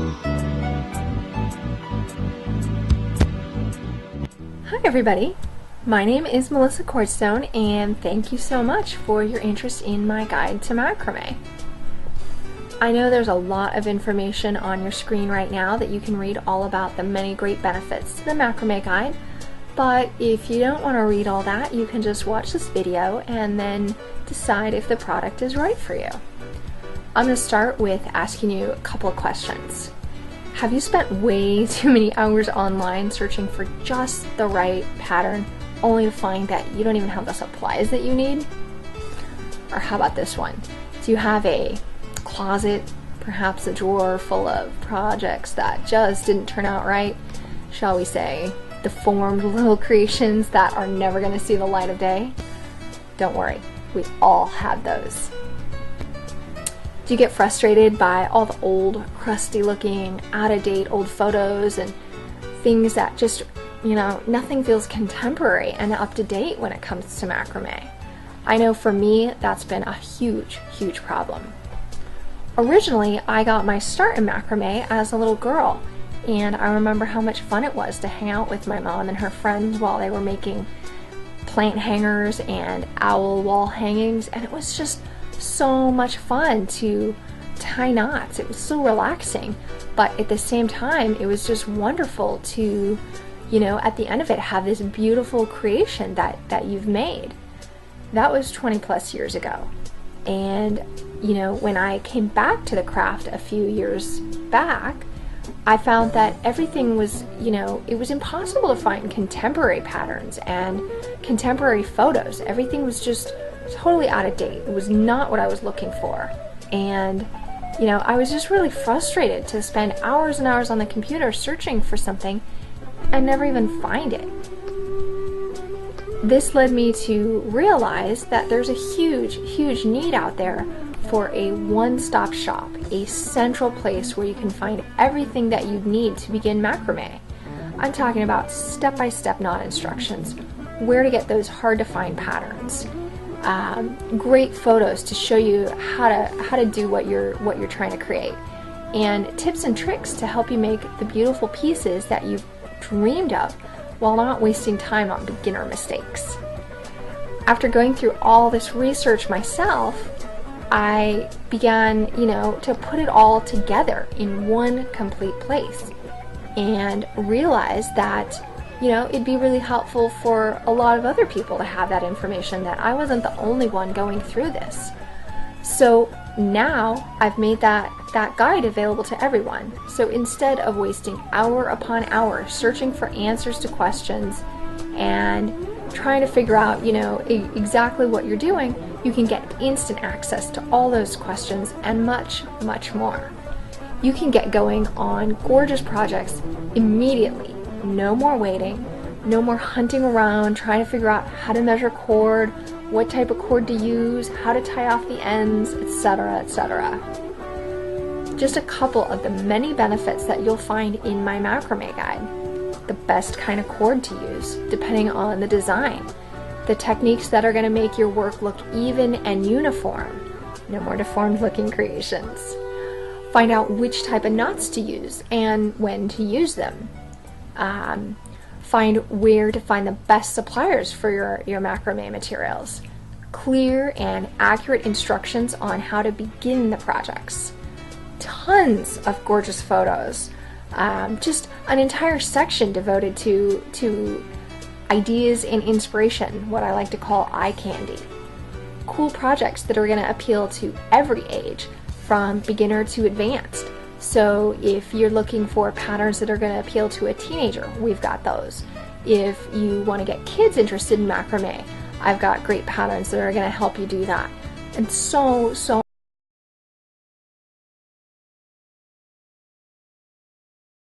Hi everybody, my name is Melissa Cordstone and thank you so much for your interest in my guide to macrame. I know there's a lot of information on your screen right now that you can read all about the many great benefits to the macrame guide, but if you don't want to read all that, you can just watch this video and then decide if the product is right for you. I'm going to start with asking you a couple of questions. Have you spent way too many hours online searching for just the right pattern only to find that you don't even have the supplies that you need? Or how about this one? Do you have a closet, perhaps a drawer full of projects that just didn't turn out right? Shall we say, deformed little creations that are never going to see the light of day? Don't worry, we all have those. Do you get frustrated by all the old, crusty looking, out-of-date old photos and things that just, nothing feels contemporary and up-to-date when it comes to macrame? I know for me, that's been a huge, huge problem. Originally, I got my start in macrame as a little girl, and I remember how much fun it was to hang out with my mom and her friends while they were making plant hangers and owl wall hangings, and it was just so much fun to tie knots. It was so relaxing, but at the same time it was just wonderful to, at the end of it have this beautiful creation that you've made. That was 20 plus years ago, and when I came back to the craft a few years back, I found that everything was, it was impossible to find contemporary patterns and contemporary photos. Everything was just totally out of date. It was not what I was looking for. And, I was just really frustrated to spend hours and hours on the computer searching for something and never even find it. This led me to realize that there's a huge, huge need out there for a one-stop shop, a central place where you can find everything that you need to begin macrame. I'm talking about step-by-step knot instructions, where to get those hard-to-find patterns, great photos to show you how to do what you're trying to create, and tips and tricks to help you make the beautiful pieces that you've dreamed of while not wasting time on beginner mistakes. After going through all this research myself, I began, to put it all together in one complete place and realized that, it'd be really helpful for a lot of other people to have that information, that I wasn't the only one going through this. So now I've made that guide available to everyone. So instead of wasting hour upon hour searching for answers to questions and trying to figure out, exactly what you're doing, you can get instant access to all those questions and much, much more. You can get going on gorgeous projects immediately. No more waiting, no more hunting around, trying to figure out how to measure cord, what type of cord to use, how to tie off the ends, etc., etc. Just a couple of the many benefits that you'll find in my macrame guide. The best kind of cord to use, depending on the design. The techniques that are going to make your work look even and uniform. No more deformed looking creations. Find out which type of knots to use and when to use them. Find where to find the best suppliers for your macrame materials. Clear and accurate instructions on how to begin the projects. Tons of gorgeous photos. Just an entire section devoted to ideas and inspiration, what I like to call eye candy. Cool projects that are going to appeal to every age, from beginner to advanced. So if you're looking for patterns that are going to appeal to a teenager, we've got those. If you want to get kids interested in macrame, I've got great patterns that are going to help you do that. And so